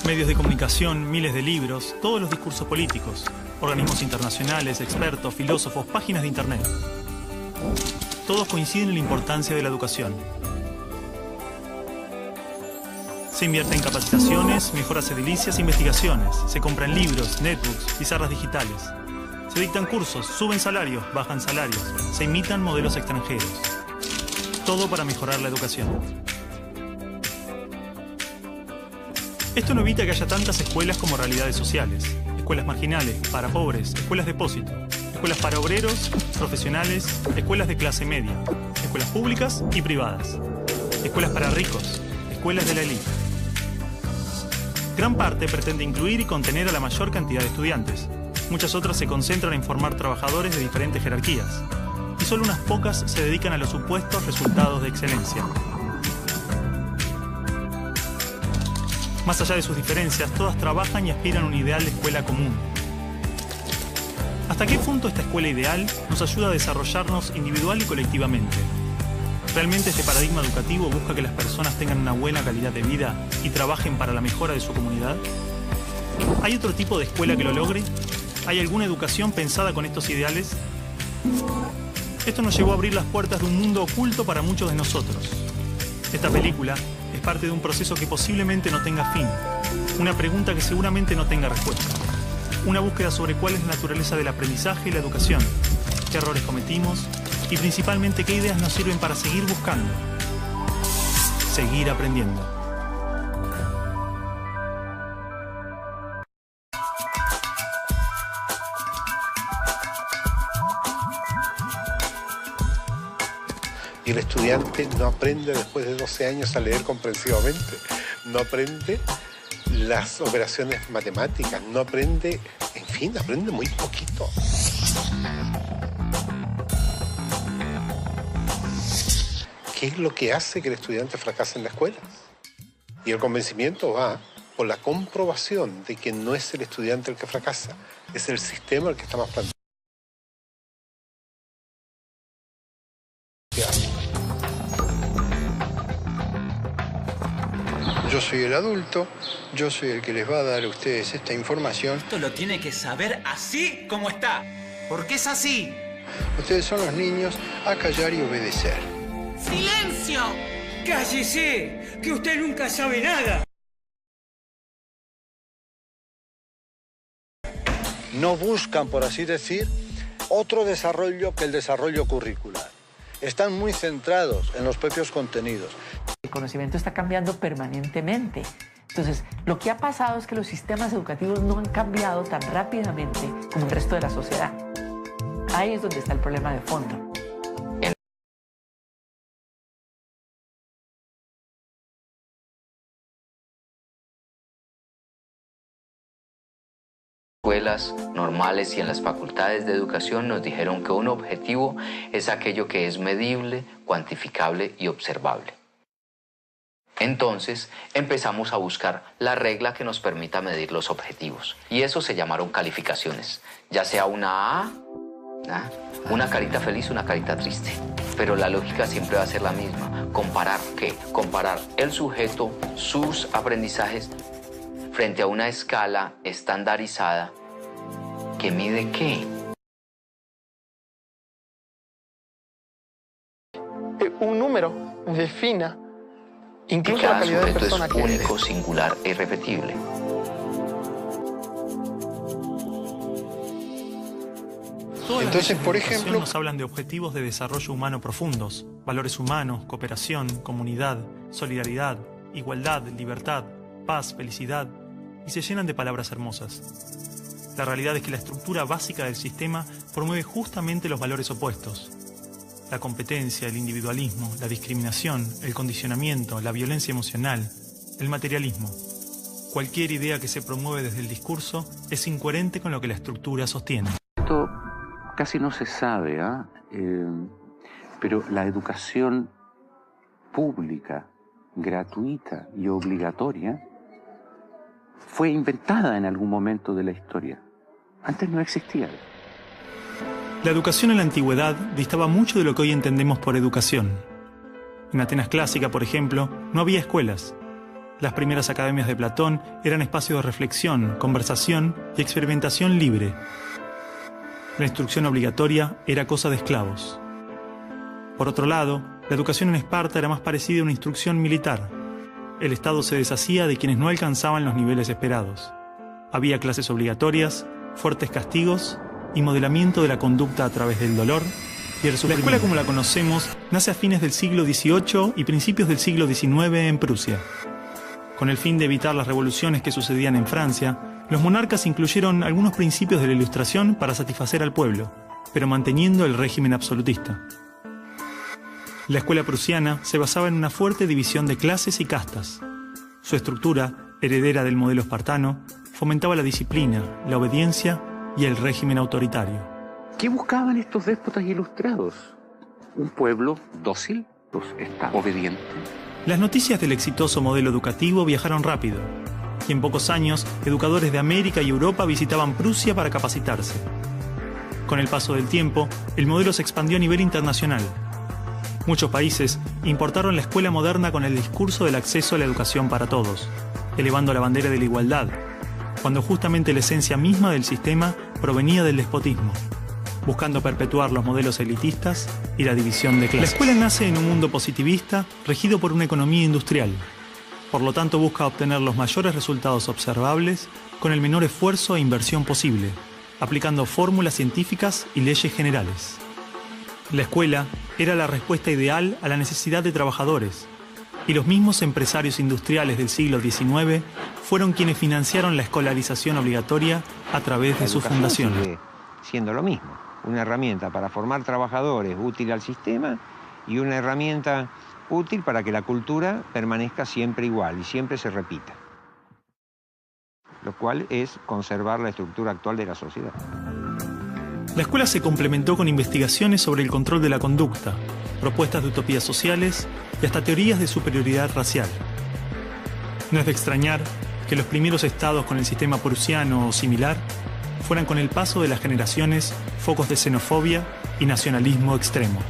Medios de comunicación, miles de libros, todos los discursos políticos, organismos internacionales, expertos, filósofos, páginas de internet. Todos coinciden en la importancia de la educación. Se invierte en capacitaciones, mejoras edilicias e investigaciones. Se compran libros, netbooks, pizarras digitales. Se dictan cursos, suben salarios, bajan salarios. Se imitan modelos extranjeros. Todo para mejorar la educación. Esto no evita que haya tantas escuelas como realidades sociales. Escuelas marginales, para pobres, escuelas depósito. Escuelas para obreros, profesionales, escuelas de clase media. Escuelas públicas y privadas. Escuelas para ricos, escuelas de la élite. Gran parte pretende incluir y contener a la mayor cantidad de estudiantes. Muchas otras se concentran en formar trabajadores de diferentes jerarquías. Y solo unas pocas se dedican a los supuestos resultados de excelencia. Más allá de sus diferencias, todas trabajan y aspiran a un ideal de escuela común. ¿Hasta qué punto esta escuela ideal nos ayuda a desarrollarnos individual y colectivamente? ¿Realmente este paradigma educativo busca que las personas tengan una buena calidad de vida y trabajen para la mejora de su comunidad? ¿Hay otro tipo de escuela que lo logre? ¿Hay alguna educación pensada con estos ideales? Esto nos llevó a abrir las puertas de un mundo oculto para muchos de nosotros. Esta película es parte de un proceso que posiblemente no tenga fin, una pregunta que seguramente no tenga respuesta, una búsqueda sobre cuál es la naturaleza del aprendizaje y la educación, qué errores cometimos y principalmente qué ideas nos sirven para seguir buscando, seguir aprendiendo. Y el estudiante no aprende después de 12 años a leer comprensivamente, no aprende las operaciones matemáticas, no aprende, en fin, aprende muy poquito. ¿Qué es lo que hace que el estudiante fracase en la escuela? Y el convencimiento va por la comprobación de que no es el estudiante el que fracasa, es el sistema el que está más planteado. Yo soy el adulto, yo soy el que les va a dar a ustedes esta información. Esto lo tiene que saber así como está, porque es así. Ustedes son los niños a callar y obedecer. ¡Silencio! ¡Cállese! ¡Que usted nunca sabe nada! No buscan, por así decir, otro desarrollo que el desarrollo curricular. Están muy centrados en los propios contenidos. El conocimiento está cambiando permanentemente. Entonces, lo que ha pasado es que los sistemas educativos no han cambiado tan rápidamente como el resto de la sociedad. Ahí es donde está el problema de fondo. Escuelas normales y en las facultades de educación nos dijeron que un objetivo es aquello que es medible, cuantificable y observable. Entonces empezamos a buscar la regla que nos permita medir los objetivos y eso se llamaron calificaciones, ya sea una A, una carita feliz, una carita triste. Pero la lógica siempre va a ser la misma. ¿Comparar qué? Comparar el sujeto, sus aprendizajes frente a una escala estandarizada que mide ¿qué? Un número defina incluso la Cada calidad de sujeto persona es que único, eres. singular e irrepetible. Todas las Entonces, leyes de por educación ejemplo, nos hablan de objetivos de desarrollo humano profundos, valores humanos, cooperación, comunidad, solidaridad, igualdad, libertad, paz, felicidad, y se llenan de palabras hermosas. La realidad es que la estructura básica del sistema promueve justamente los valores opuestos. La competencia, el individualismo, la discriminación, el condicionamiento, la violencia emocional, el materialismo. Cualquier idea que se promueve desde el discurso es incoherente con lo que la estructura sostiene. Esto casi no se sabe, pero la educación pública, gratuita y obligatoria fue inventada en algún momento de la historia. Antes no existía. La educación en la antigüedad distaba mucho de lo que hoy entendemos por educación. En Atenas clásica, por ejemplo, no había escuelas. Las primeras academias de Platón eran espacios de reflexión, conversación y experimentación libre. La instrucción obligatoria era cosa de esclavos. Por otro lado, la educación en Esparta era más parecida a una instrucción militar. El Estado se deshacía de quienes no alcanzaban los niveles esperados. Había clases obligatorias, fuertes castigos y modelamiento de la conducta a través del dolor y el sufrimiento. La escuela como la conocemos nace a fines del siglo XVIII y principios del siglo XIX en Prusia. Con el fin de evitar las revoluciones que sucedían en Francia, los monarcas incluyeron algunos principios de la Ilustración para satisfacer al pueblo, pero manteniendo el régimen absolutista. La escuela prusiana se basaba en una fuerte división de clases y castas. Su estructura, heredera del modelo espartano, fomentaba la disciplina, la obediencia y el régimen autoritario. ¿Qué buscaban estos déspotas ilustrados? Un pueblo dócil, obediente. Las noticias del exitoso modelo educativo viajaron rápido, y en pocos años, educadores de América y Europa visitaban Prusia para capacitarse. Con el paso del tiempo, el modelo se expandió a nivel internacional. Muchos países importaron la escuela moderna con el discurso del acceso a la educación para todos, elevando la bandera de la igualdad, cuando justamente la esencia misma del sistema provenía del despotismo, buscando perpetuar los modelos elitistas y la división de clases. La escuela nace en un mundo positivista regido por una economía industrial. Por lo tanto, busca obtener los mayores resultados observables con el menor esfuerzo e inversión posible, aplicando fórmulas científicas y leyes generales. La escuela era la respuesta ideal a la necesidad de trabajadores, y los mismos empresarios industriales del siglo XIX fueron quienes financiaron la escolarización obligatoria a través de su fundación. Sigue siendo lo mismo, una herramienta para formar trabajadores útil al sistema y una herramienta útil para que la cultura permanezca siempre igual y siempre se repita, lo cual es conservar la estructura actual de la sociedad. La escuela se complementó con investigaciones sobre el control de la conducta, propuestas de utopías sociales y hasta teorías de superioridad racial. No es de extrañar que los primeros estados con el sistema prusiano o similar fueran con el paso de las generaciones focos de xenofobia y nacionalismo extremo.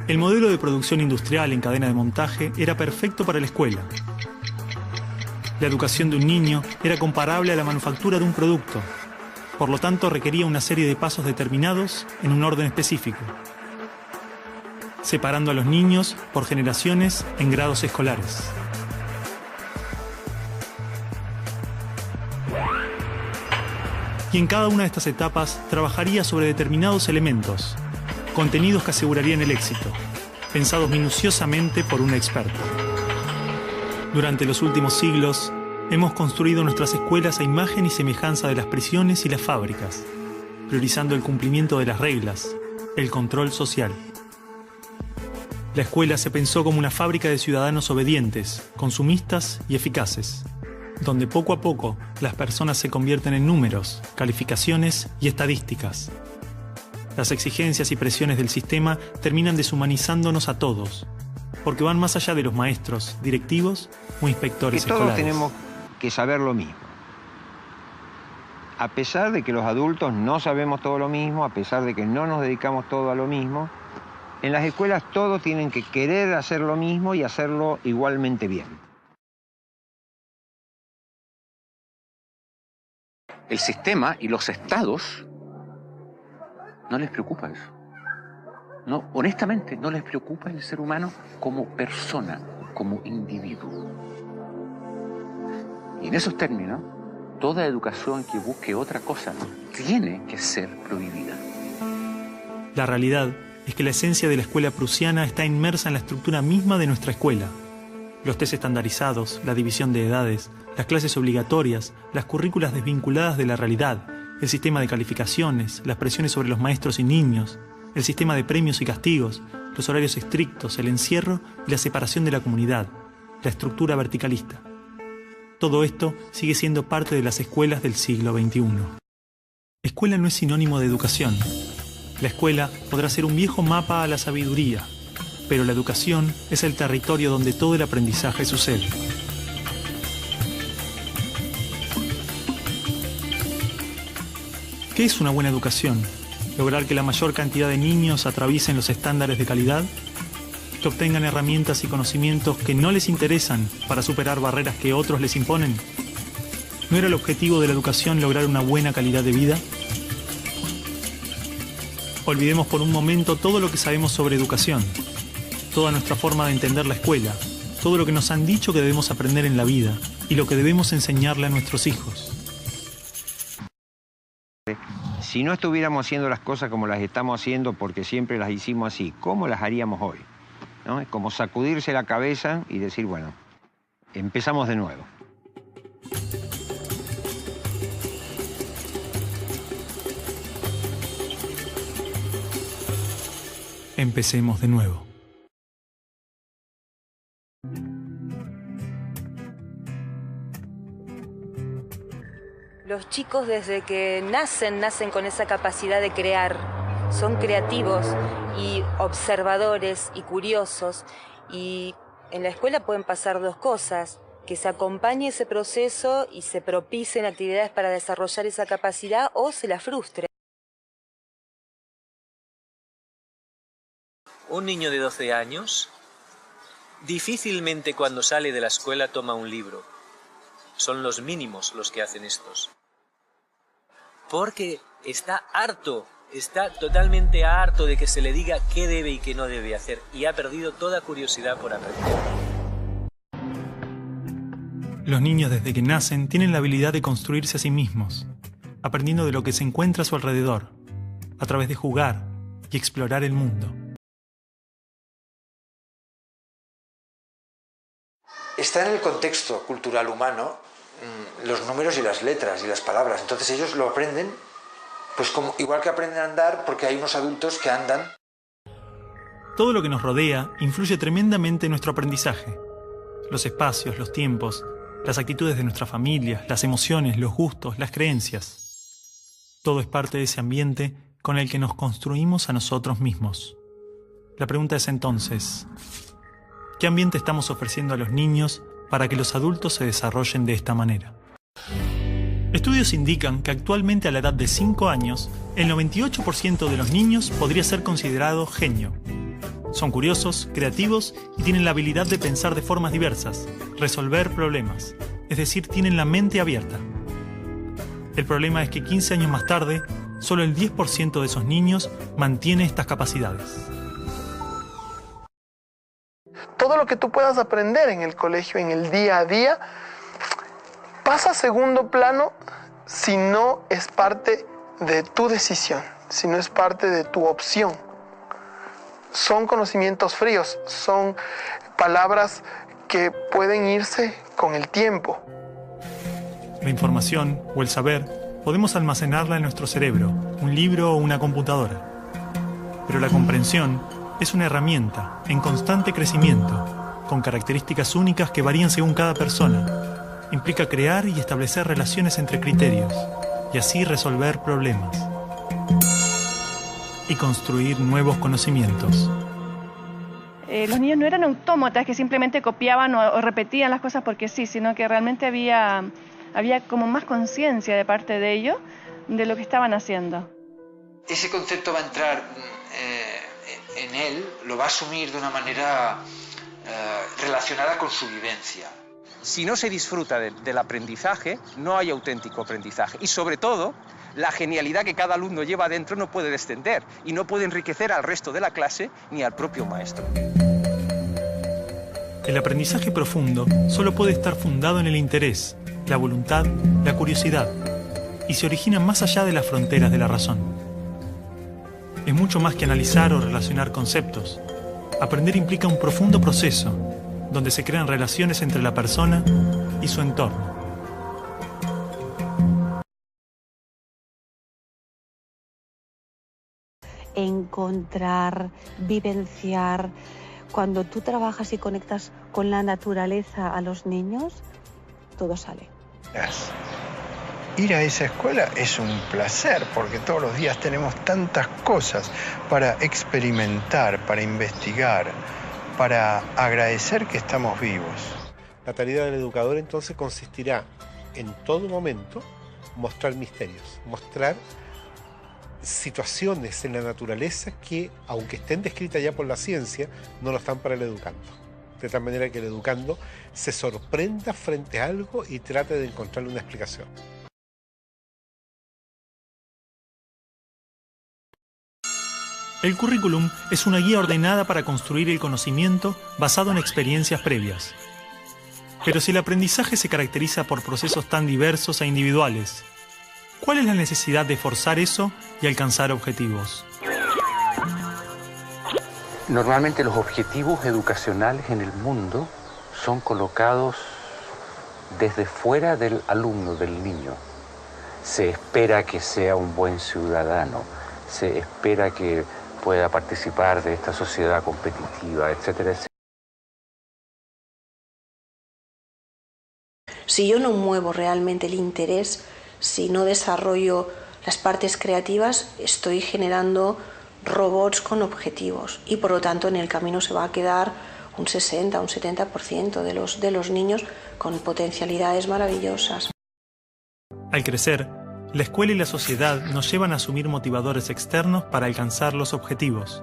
El modelo de producción industrial en cadena de montaje era perfecto para la escuela. La educación de un niño era comparable a la manufactura de un producto. Por lo tanto, requería una serie de pasos determinados en un orden específico, separando a los niños por generaciones en grados escolares. Y en cada una de estas etapas trabajaría sobre determinados elementos, contenidos que asegurarían el éxito, pensados minuciosamente por un experto. Durante los últimos siglos, hemos construido nuestras escuelas a imagen y semejanza de las prisiones y las fábricas, priorizando el cumplimiento de las reglas, el control social. La escuela se pensó como una fábrica de ciudadanos obedientes, consumistas y eficaces, donde poco a poco las personas se convierten en números, calificaciones y estadísticas. Las exigencias y presiones del sistema terminan deshumanizándonos a todos, porque van más allá de los maestros, directivos o inspectores escolares. Todos tenemos que saber lo mismo. A pesar de que los adultos no sabemos todo lo mismo, a pesar de que no nos dedicamos todo a lo mismo, en las escuelas todos tienen que querer hacer lo mismo y hacerlo igualmente bien. El sistema y los estados no les preocupa eso. No, honestamente, no les preocupa el ser humano como persona, como individuo. Y en esos términos, toda educación que busque otra cosa tiene que ser prohibida. La realidad es que la esencia de la escuela prusiana está inmersa en la estructura misma de nuestra escuela. Los test estandarizados, la división de edades, las clases obligatorias, las currículas desvinculadas de la realidad, el sistema de calificaciones, las presiones sobre los maestros y niños, el sistema de premios y castigos, los horarios estrictos, el encierro y la separación de la comunidad, la estructura verticalista. Todo esto sigue siendo parte de las escuelas del siglo XXI. Escuela no es sinónimo de educación. La escuela podrá ser un viejo mapa a la sabiduría, pero la educación es el territorio donde todo el aprendizaje sucede. ¿Qué es una buena educación? ¿Lograr que la mayor cantidad de niños atraviesen los estándares de calidad? que obtengan herramientas y conocimientos que no les interesan para superar barreras que otros les imponen? ¿No era el objetivo de la educación lograr una buena calidad de vida? Olvidemos por un momento todo lo que sabemos sobre educación, toda nuestra forma de entender la escuela, todo lo que nos han dicho que debemos aprender en la vida y lo que debemos enseñarle a nuestros hijos. Si no estuviéramos haciendo las cosas como las estamos haciendo porque siempre las hicimos así, ¿cómo las haríamos hoy? ¿No? Es como sacudirse la cabeza y decir, bueno, empezamos de nuevo. Empecemos de nuevo. Los chicos desde que nacen con esa capacidad de crear. Son creativos y observadores y curiosos. Y en la escuela pueden pasar dos cosas: que se acompañe ese proceso y se propicien actividades para desarrollar esa capacidad, o se la frustre. Un niño de 12 años difícilmente cuando sale de la escuela toma un libro. Son los mínimos los que hacen estos. Porque está harto, está totalmente harto de que se le diga qué debe y qué no debe hacer, y ha perdido toda curiosidad por aprender. Los niños desde que nacen tienen la habilidad de construirse a sí mismos, aprendiendo de lo que se encuentra a su alrededor, a través de jugar y explorar el mundo. Está en el contexto cultural humano los números y las letras y las palabras. Entonces ellos lo aprenden, pues como, igual que aprenden a andar, porque hay unos adultos que andan. Todo lo que nos rodea influye tremendamente en nuestro aprendizaje. Los espacios, los tiempos, las actitudes de nuestra familia, las emociones, los gustos, las creencias. Todo es parte de ese ambiente con el que nos construimos a nosotros mismos. La pregunta es entonces, ¿qué ambiente estamos ofreciendo a los niños para que los adultos se desarrollen de esta manera? Estudios indican que actualmente a la edad de 5 años, el 98% de los niños podría ser considerado genio. Son curiosos, creativos y tienen la habilidad de pensar de formas diversas, resolver problemas, es decir, tienen la mente abierta. El problema es que 15 años más tarde, solo el 10% de esos niños mantiene estas capacidades. Todo lo que tú puedas aprender en el colegio, en el día a día, pasa a segundo plano si no es parte de tu decisión, si no es parte de tu opción. Son conocimientos fríos, son palabras que pueden irse con el tiempo. La información o el saber podemos almacenarla en nuestro cerebro, un libro o una computadora. Pero la comprensión es una herramienta en constante crecimiento, con características únicas que varían según cada persona. Implica crear y establecer relaciones entre criterios, y así resolver problemas. Y construir nuevos conocimientos. Los niños no eran autómatas que simplemente copiaban o repetían las cosas porque sí, sino que realmente había como más conciencia de parte de ellos de lo que estaban haciendo. Ese concepto va a entrar en él, lo va a asumir de una manera relacionada con su vivencia. Si no se disfruta del aprendizaje, no hay auténtico aprendizaje. Y sobre todo, la genialidad que cada alumno lleva dentro no puede descender y no puede enriquecer al resto de la clase ni al propio maestro. El aprendizaje profundo solo puede estar fundado en el interés, la voluntad, la curiosidad, y se origina más allá de las fronteras de la razón. Es mucho más que analizar o relacionar conceptos. Aprender implica un profundo proceso, donde se crean relaciones entre la persona y su entorno. Encontrar, vivenciar. Cuando tú trabajas y conectas con la naturaleza a los niños, todo sale. Ir a esa escuela es un placer porque todos los días tenemos tantas cosas para experimentar, para investigar, para agradecer que estamos vivos. La tarea del educador entonces consistirá en todo momento mostrar misterios, mostrar situaciones en la naturaleza que, aunque estén descritas ya por la ciencia, no lo están para el educando. De tal manera que el educando se sorprenda frente a algo y trate de encontrarle una explicación. El currículum es una guía ordenada para construir el conocimiento basado en experiencias previas. Pero si el aprendizaje se caracteriza por procesos tan diversos e individuales, ¿cuál es la necesidad de forzar eso y alcanzar objetivos? Normalmente los objetivos educacionales en el mundo son colocados desde fuera del alumno, del niño. Se espera que sea un buen ciudadano, se espera que pueda participar de esta sociedad competitiva, etcétera, etcétera. Si yo no muevo realmente el interés, si no desarrollo las partes creativas, estoy generando robots con objetivos y por lo tanto en el camino se va a quedar un 60, un 70% de los niños con potencialidades maravillosas. Al crecer, la escuela y la sociedad nos llevan a asumir motivadores externos para alcanzar los objetivos.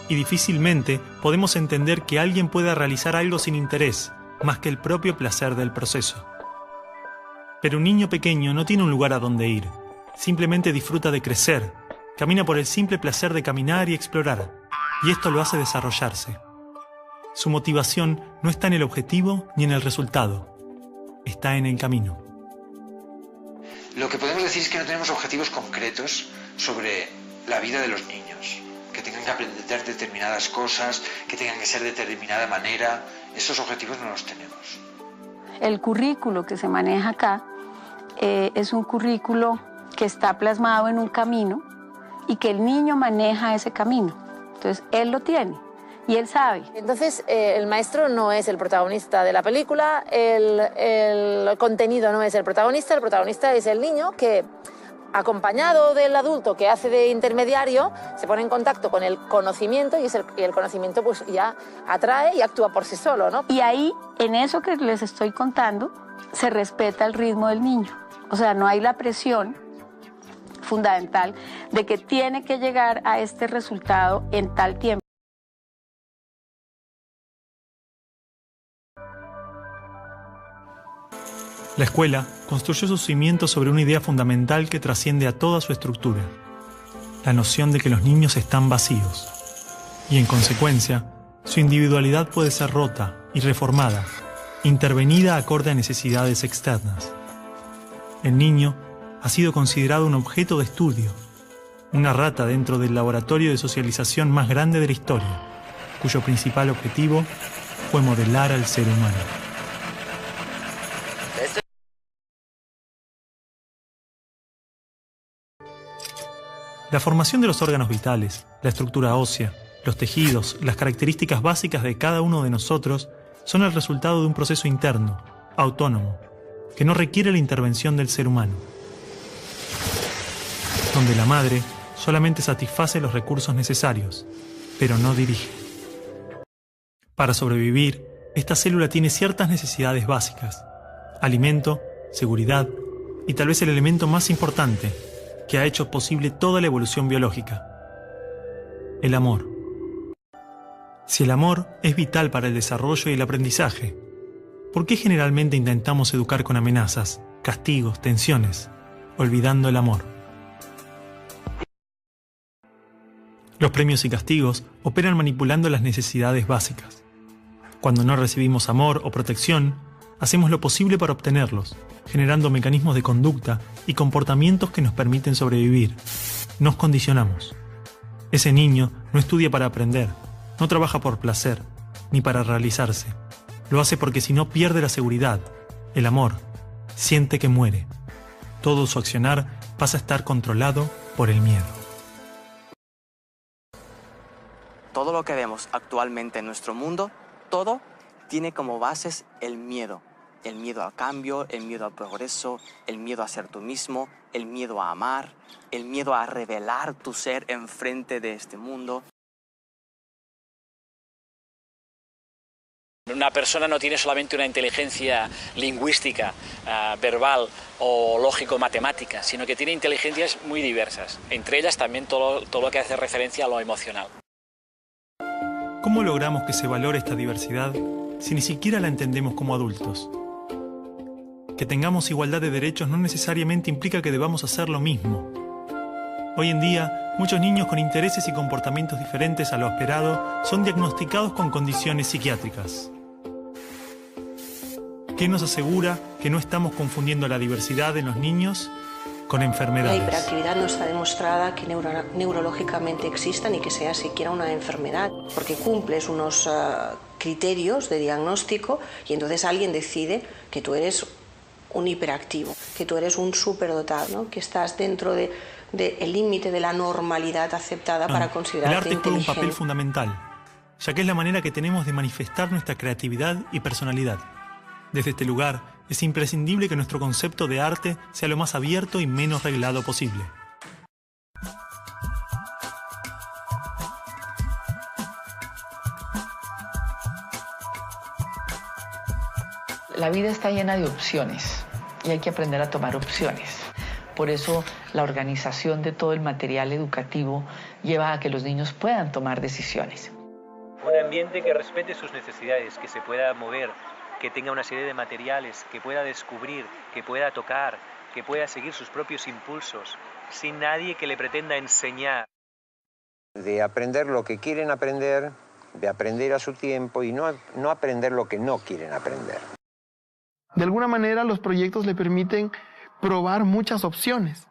Y difícilmente podemos entender que alguien pueda realizar algo sin interés, más que el propio placer del proceso. Pero un niño pequeño no tiene un lugar a donde ir, simplemente disfruta de crecer, camina por el simple placer de caminar y explorar, y esto lo hace desarrollarse. Su motivación no está en el objetivo ni en el resultado, está en el camino. Lo que podemos decir es que no tenemos objetivos concretos sobre la vida de los niños, que tengan que aprender determinadas cosas, que tengan que ser de determinada manera. Esos objetivos no los tenemos. El currículo que se maneja acá es un currículo que está plasmado en un camino y que el niño maneja ese camino. Entonces, él lo tiene y él sabe. Entonces, el maestro no es el protagonista de la película, el contenido no es el protagonista es el niño que, acompañado del adulto que hace de intermediario, se pone en contacto con el conocimiento y el conocimiento pues ya atrae y actúa por sí solo, ¿no? Y ahí, en eso que les estoy contando, se respeta el ritmo del niño. O sea, no hay la presión fundamental de que tiene que llegar a este resultado en tal tiempo. La escuela construyó sus cimientos sobre una idea fundamental que trasciende a toda su estructura, la noción de que los niños están vacíos, y en consecuencia, su individualidad puede ser rota y reformada, intervenida acorde a necesidades externas. El niño ha sido considerado un objeto de estudio, una rata dentro del laboratorio de socialización más grande de la historia, cuyo principal objetivo fue modelar al ser humano. La formación de los órganos vitales, la estructura ósea, los tejidos, las características básicas de cada uno de nosotros son el resultado de un proceso interno, autónomo, que no requiere la intervención del ser humano, donde la madre solamente satisface los recursos necesarios, pero no dirige. Para sobrevivir, esta célula tiene ciertas necesidades básicas: alimento, seguridad y tal vez el elemento más importante que ha hecho posible toda la evolución biológica: el amor. Si el amor es vital para el desarrollo y el aprendizaje, ¿por qué generalmente intentamos educar con amenazas, castigos, tensiones, olvidando el amor? Los premios y castigos operan manipulando las necesidades básicas. Cuando no recibimos amor o protección, hacemos lo posible para obtenerlos, generando mecanismos de conducta y comportamientos que nos permiten sobrevivir. Nos condicionamos. Ese niño no estudia para aprender, no trabaja por placer, ni para realizarse. Lo hace porque si no pierde la seguridad, el amor, siente que muere. Todo su accionar pasa a estar controlado por el miedo. Todo lo que vemos actualmente en nuestro mundo, todo tiene como bases el miedo. El miedo al cambio, el miedo al progreso, el miedo a ser tú mismo, el miedo a amar, el miedo a revelar tu ser enfrente de este mundo. Una persona no tiene solamente una inteligencia lingüística, verbal o lógico-matemática, sino que tiene inteligencias muy diversas, entre ellas también todo lo que hace referencia a lo emocional. ¿Cómo logramos que se valore esta diversidad si ni siquiera la entendemos como adultos? Que tengamos igualdad de derechos no necesariamente implica que debamos hacer lo mismo. Hoy en día, muchos niños con intereses y comportamientos diferentes a lo esperado son diagnosticados con condiciones psiquiátricas. ¿Qué nos asegura que no estamos confundiendo la diversidad en los niños con enfermedades? La hiperactividad no está demostrada que neurológicamente exista ni que sea siquiera una enfermedad, porque cumples unos criterios de diagnóstico y entonces alguien decide que tú eres un hiperactivo, que tú eres un superdotado, ¿no? Que estás dentro del límite de la normalidad aceptada para considerarte inteligente. El arte juega un papel fundamental, ya que es la manera que tenemos de manifestar nuestra creatividad y personalidad. Desde este lugar, es imprescindible que nuestro concepto de arte sea lo más abierto y menos reglado posible. La vida está llena de opciones y hay que aprender a tomar opciones. Por eso la organización de todo el material educativo lleva a que los niños puedan tomar decisiones. Un ambiente que respete sus necesidades, que se pueda mover, que tenga una serie de materiales, que pueda descubrir, que pueda tocar, que pueda seguir sus propios impulsos, sin nadie que le pretenda enseñar. De aprender lo que quieren aprender, de aprender a su tiempo y no aprender lo que no quieren aprender. De alguna manera los proyectos le permiten probar muchas opciones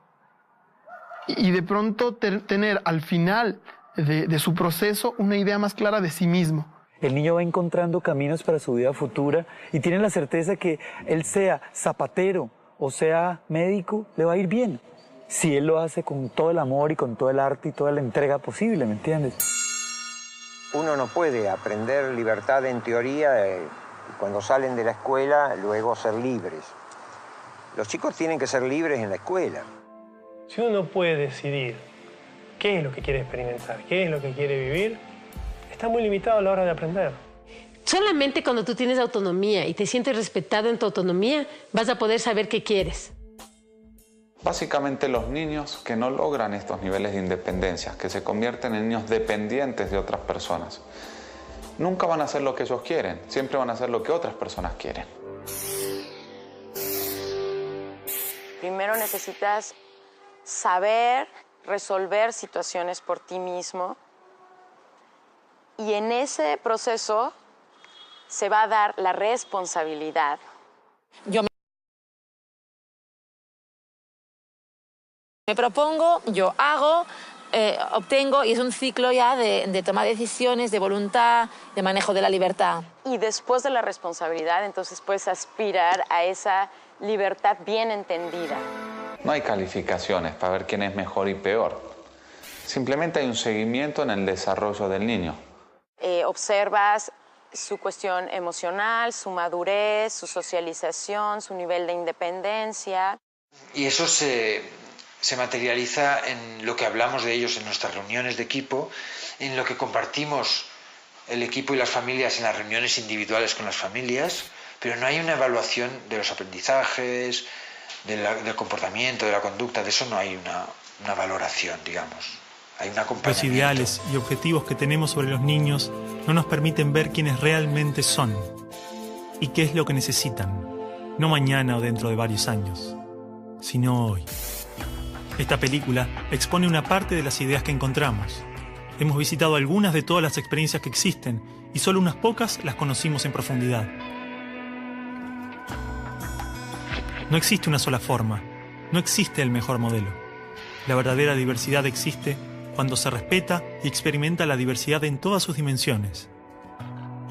y de pronto tener al final de su proceso una idea más clara de sí mismo. El niño va encontrando caminos para su vida futura y tiene la certeza que él sea zapatero o sea médico, le va a ir bien. Si él lo hace con todo el amor y con todo el arte y toda la entrega posible, ¿me entiendes? Uno no puede aprender libertad en teoría cuando salen de la escuela, luego ser libres. Los chicos tienen que ser libres en la escuela. Si uno no puede decidir qué es lo que quiere experimentar, qué es lo que quiere vivir, está muy limitado a la hora de aprender. Solamente cuando tú tienes autonomía y te sientes respetado en tu autonomía, vas a poder saber qué quieres. Básicamente los niños que no logran estos niveles de independencia, que se convierten en niños dependientes de otras personas, nunca van a hacer lo que ellos quieren, siempre van a hacer lo que otras personas quieren. Primero necesitas saber resolver situaciones por ti mismo y en ese proceso se va a dar la responsabilidad. Yo me propongo, yo hago, obtengo y es un ciclo ya de toma de decisiones, de voluntad, de manejo de la libertad. Y después de la responsabilidad, entonces puedes aspirar a esa libertad bien entendida. No hay calificaciones para ver quién es mejor y peor. Simplemente hay un seguimiento en el desarrollo del niño. Observas su cuestión emocional, su madurez, su socialización, su nivel de independencia. Y eso se materializa en lo que hablamos de ellos en nuestras reuniones de equipo, en lo que compartimos el equipo y las familias en las reuniones individuales con las familias, pero no hay una evaluación de los aprendizajes, del comportamiento, de la conducta, de eso no hay una valoración, digamos. Hay un acompañamiento. Los ideales y objetivos que tenemos sobre los niños no nos permiten ver quiénes realmente son y qué es lo que necesitan, no mañana o dentro de varios años, sino hoy. Esta película expone una parte de las ideas que encontramos. Hemos visitado algunas de todas las experiencias que existen y solo unas pocas las conocimos en profundidad. No existe una sola forma, no existe el mejor modelo. La verdadera diversidad existe cuando se respeta y experimenta la diversidad en todas sus dimensiones.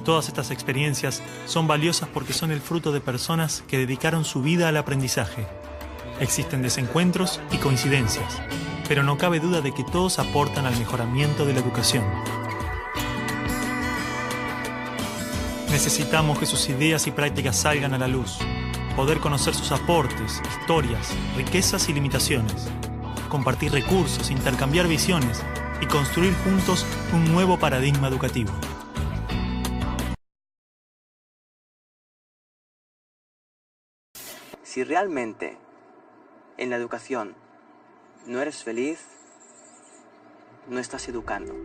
Todas estas experiencias son valiosas porque son el fruto de personas que dedicaron su vida al aprendizaje. Existen desencuentros y coincidencias, pero no cabe duda de que todos aportan al mejoramiento de la educación. Necesitamos que sus ideas y prácticas salgan a la luz, poder conocer sus aportes, historias, riquezas y limitaciones, compartir recursos, intercambiar visiones y construir juntos un nuevo paradigma educativo. Si realmente en la educación no eres feliz, no estás educando.